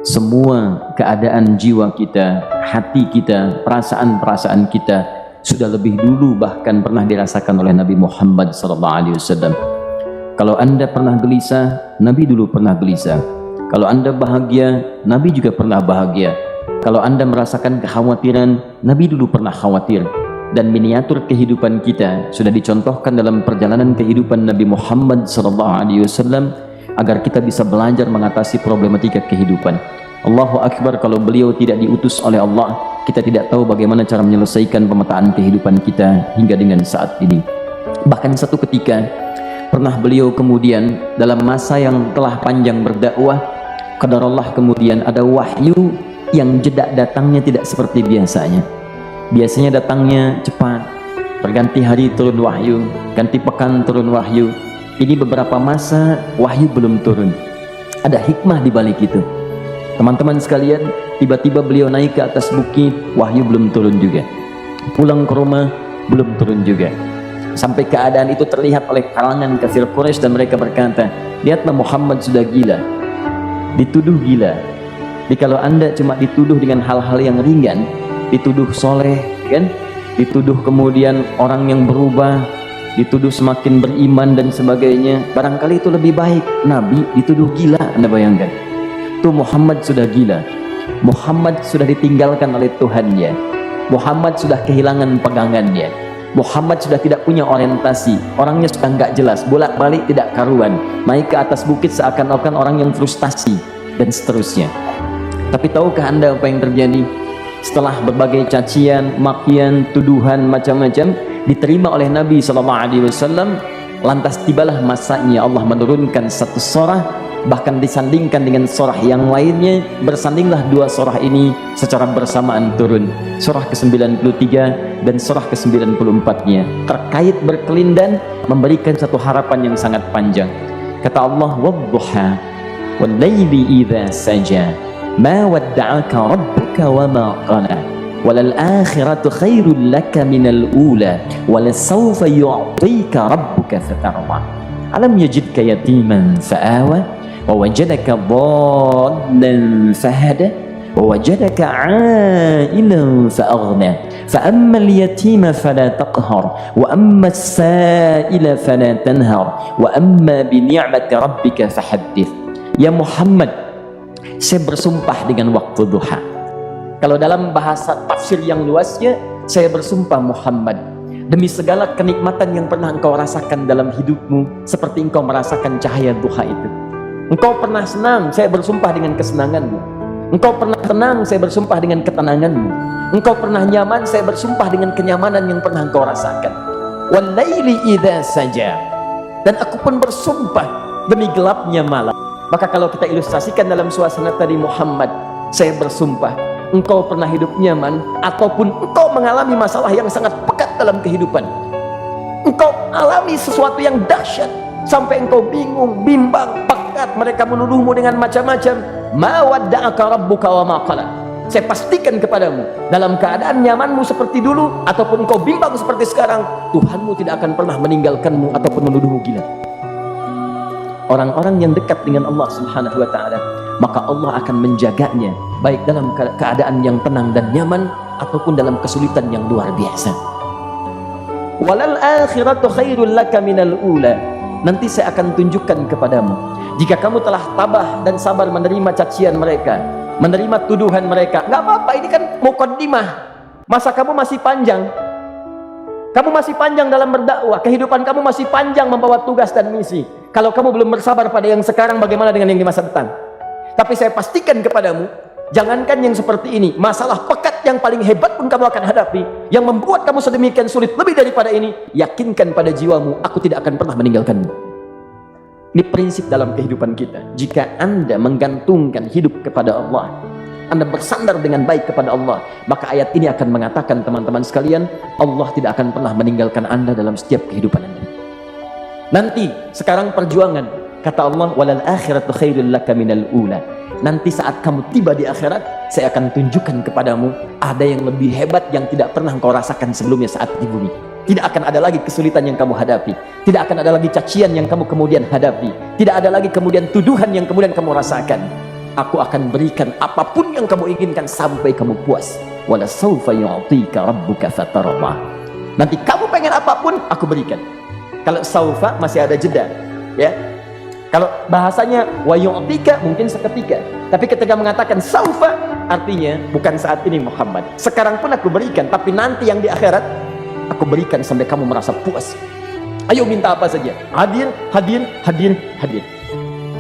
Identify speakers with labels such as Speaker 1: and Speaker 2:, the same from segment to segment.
Speaker 1: semua keadaan jiwa kita, hati kita, perasaan-perasaan kita sudah lebih dulu bahkan pernah dirasakan oleh Nabi Muhammad SAW. Kalau Anda pernah gelisah, Nabi dulu pernah gelisah. Kalau Anda bahagia, Nabi juga pernah bahagia. Kalau Anda merasakan kekhawatiran, Nabi dulu pernah khawatir. Dan miniatur kehidupan kita sudah dicontohkan dalam perjalanan kehidupan Nabi Muhammad SAW agar kita bisa belajar mengatasi problematika kehidupan. Allahu Akbar, kalau beliau tidak diutus oleh Allah, kita tidak tahu bagaimana cara menyelesaikan pemetaan kehidupan kita hingga dengan saat ini. Bahkan satu ketika pernah beliau kemudian dalam masa yang telah panjang berdakwah, qadarullah kemudian ada wahyu yang jeda datangnya tidak seperti biasanya. Biasanya datangnya cepat, berganti hari turun wahyu, ganti pekan turun wahyu. Ini beberapa masa wahyu belum turun. Ada hikmah di balik itu. Teman-teman sekalian, tiba-tiba beliau naik ke atas bukit, wahyu belum turun juga. Pulang ke rumah, belum turun juga. Sampai keadaan itu terlihat oleh kalangan kafir Quraisy dan mereka berkata, lihatlah Muhammad sudah gila, dituduh gila. Jadi kalau Anda cuma dituduh dengan hal-hal yang ringan, dituduh soleh, kan? Dituduh kemudian orang yang berubah, dituduh semakin beriman dan sebagainya, barangkali itu lebih baik. Nabi dituduh gila, Anda bayangkan. Tuh Muhammad sudah gila, Muhammad sudah ditinggalkan oleh Tuhannya, Muhammad sudah kehilangan pegangannya, Muhammad sudah tidak punya orientasi, orangnya sudah nggak jelas, bolak-balik tidak karuan, naik ke atas bukit seakan-akan orang yang frustasi dan seterusnya. Tapi tahukah Anda apa yang terjadi? Setelah berbagai cacian, makian, tuduhan macam-macam diterima oleh Nabi SAW, lantas tibalah masanya Allah menurunkan satu surah, bahkan disandingkan dengan surah yang lainnya. Bersandinglah dua surah ini secara bersamaan turun, surah ke-93 dan surah ke-94-nya, terkait berkelindan memberikan satu harapan yang sangat panjang. Kata Allah, wadduha wal-laili idza saja ma wadda'aka rabbuka wa ma qala walal akhiratu khairul laka minal ula walasawfa yu'tika rabbuka fatarda alam yajidka yatiman fa'awa wa wajadaka dhallan fahada wa wajadaka 'ailan fa'aghna fa ammal yatima fala taqhar wa ammas sa'ila fala tanhar wa amma bi ni'mati rabbika fahaddits. Ya Muhammad, saya bersumpah dengan waktu duha. Kalau dalam bahasa tafsir yang luasnya, saya bersumpah Muhammad demi segala kenikmatan yang pernah engkau rasakan dalam hidupmu, seperti engkau merasakan cahaya duha itu. Engkau pernah senang, saya bersumpah dengan kesenanganmu. Engkau pernah tenang, saya bersumpah dengan ketenanganmu. Engkau pernah nyaman, saya bersumpah dengan kenyamanan yang pernah engkau rasakan. Wal laili idza saja, dan aku pun bersumpah demi gelapnya malam. Maka kalau kita ilustrasikan dalam suasana tadi Muhammad, saya bersumpah engkau pernah hidup nyaman ataupun engkau mengalami masalah yang sangat pekat dalam kehidupan. Engkau alami sesuatu yang dahsyat sampai engkau bingung, bimbang, pekat, mereka menuduhmu dengan macam-macam. Ma wadda'aka rabbuka wa ma qala. Saya pastikan kepadamu, dalam keadaan nyamanmu seperti dulu ataupun engkau bimbang seperti sekarang, Tuhanmu tidak akan pernah meninggalkanmu ataupun menuduhmu gila. Orang-orang yang dekat dengan Allah Subhanahu wa ta'ala, maka Allah akan menjaganya baik dalam keadaan yang tenang dan nyaman ataupun dalam kesulitan yang luar biasa. Walal akhiratu khairul laka minal ula. Nanti saya akan tunjukkan kepadamu, jika kamu telah tabah dan sabar menerima cacian mereka, menerima tuduhan mereka, nggak apa-apa, ini kan muqaddimah, masa kamu masih panjang. Kamu masih panjang dalam berdakwah, kehidupan kamu masih panjang membawa tugas dan misi. Kalau kamu belum bersabar pada yang sekarang, bagaimana dengan yang di masa depan? Tapi saya pastikan kepadamu, jangankan yang seperti ini, masalah pekat yang paling hebat pun kamu akan hadapi, yang membuat kamu sedemikian sulit lebih daripada ini, yakinkan pada jiwamu, aku tidak akan pernah meninggalkanmu. Ini prinsip dalam kehidupan kita. Jika Anda menggantungkan hidup kepada Allah, Anda bersandar dengan baik kepada Allah, maka ayat ini akan mengatakan, teman-teman sekalian, Allah tidak akan pernah meninggalkan Anda dalam setiap kehidupan Anda. Nanti, sekarang perjuangan, kata Allah, walal akhiratu khairul laka minal ula. Nanti saat kamu tiba di akhirat, saya akan tunjukkan kepadamu ada yang lebih hebat yang tidak pernah engkau rasakan sebelumnya saat di bumi. Tidak akan ada lagi kesulitan yang kamu hadapi, tidak akan ada lagi cacian yang kamu kemudian hadapi, tidak ada lagi kemudian tuduhan yang kemudian kamu rasakan. aku akan berikan apapun yang kamu inginkan sampai kamu puas. Wala sawfa yu'tika rabbuka fatarda. Nanti kamu pengen apapun, aku berikan. Kalau saufa masih ada jeda, ya. Kalau bahasanya wa yu'tika mungkin seketika. Tapi ketika mengatakan saufa, artinya bukan saat ini Muhammad. Sekarang pun aku berikan, tapi nanti yang di akhirat aku berikan sampai kamu merasa puas. Ayo minta apa saja. Hadir, hadir, hadir, hadir.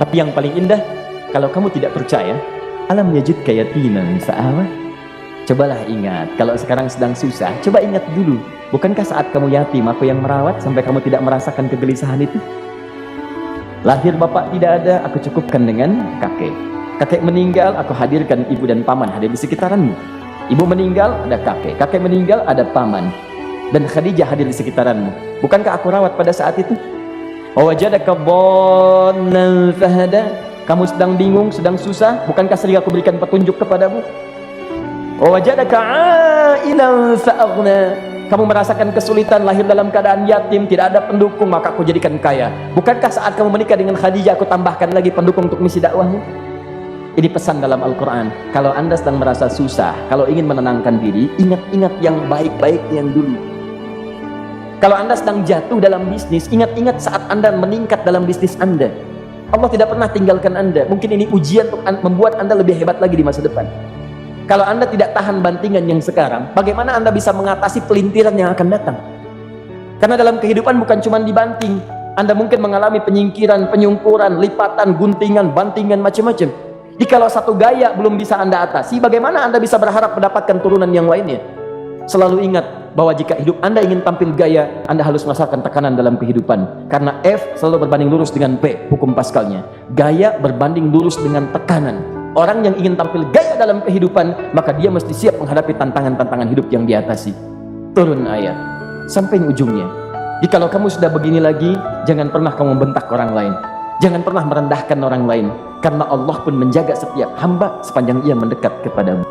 Speaker 1: Tapi yang paling indah, kalau kamu tidak percaya, alam yajidka yatiman fa'awa. Cobalah ingat, kalau sekarang sedang susah, coba ingat dulu. Bukankah saat kamu yatim, aku yang merawat sampai kamu tidak merasakan kegelisahan itu? Lahir bapak tidak ada, aku cukupkan dengan kakek. Kakek meninggal, aku hadirkan ibu dan paman hadir di sekitaranmu. Ibu meninggal, ada kakek. Kakek meninggal, ada paman. Dan Khadijah hadir di sekitaranmu. Bukankah aku rawat pada saat itu? Wajadaka dhallan fahada. Kamu sedang bingung, sedang susah, bukankah sering aku berikan petunjuk kepadamu? Wajadaka ailan fa'aghna. Kamu merasakan kesulitan, lahir dalam keadaan yatim, tidak ada pendukung, maka aku jadikan kaya. Bukankah saat kamu menikah dengan Khadijah, aku tambahkan lagi pendukung untuk misi dakwahmu? Ini pesan dalam Al-Quran. Kalau anda sedang merasa susah, kalau ingin menenangkan diri, ingat-ingat yang baik-baik yang dulu. Kalau anda sedang jatuh dalam bisnis, ingat-ingat saat anda meningkat dalam bisnis anda. Allah tidak pernah tinggalkan anda. Mungkin ini ujian untuk membuat anda lebih hebat lagi di masa depan. Kalau anda tidak tahan bantingan yang sekarang, bagaimana anda bisa mengatasi pelintiran yang akan datang? Karena dalam kehidupan bukan cuma dibanting. Anda mungkin mengalami penyingkiran, penyungkuran, lipatan, guntingan, bantingan, macam-macam. Jikalau satu gaya belum bisa anda atasi, bagaimana anda bisa berharap mendapatkan turunan yang lainnya? Selalu ingat bahwa jika hidup anda ingin tampil gaya, anda harus merasakan tekanan dalam kehidupan. Karena F selalu berbanding lurus dengan P, hukum Pascalnya. Gaya berbanding lurus dengan tekanan. Orang yang ingin tampil gaya dalam kehidupan, maka dia mesti siap menghadapi tantangan-tantangan hidup yang diatasi. Turun ayat sampai ujungnya. Jikalau kamu sudah begini lagi, jangan pernah kamu membentak orang lain. Jangan pernah merendahkan orang lain. Karena Allah pun menjaga setiap hamba sepanjang ia mendekat kepadamu.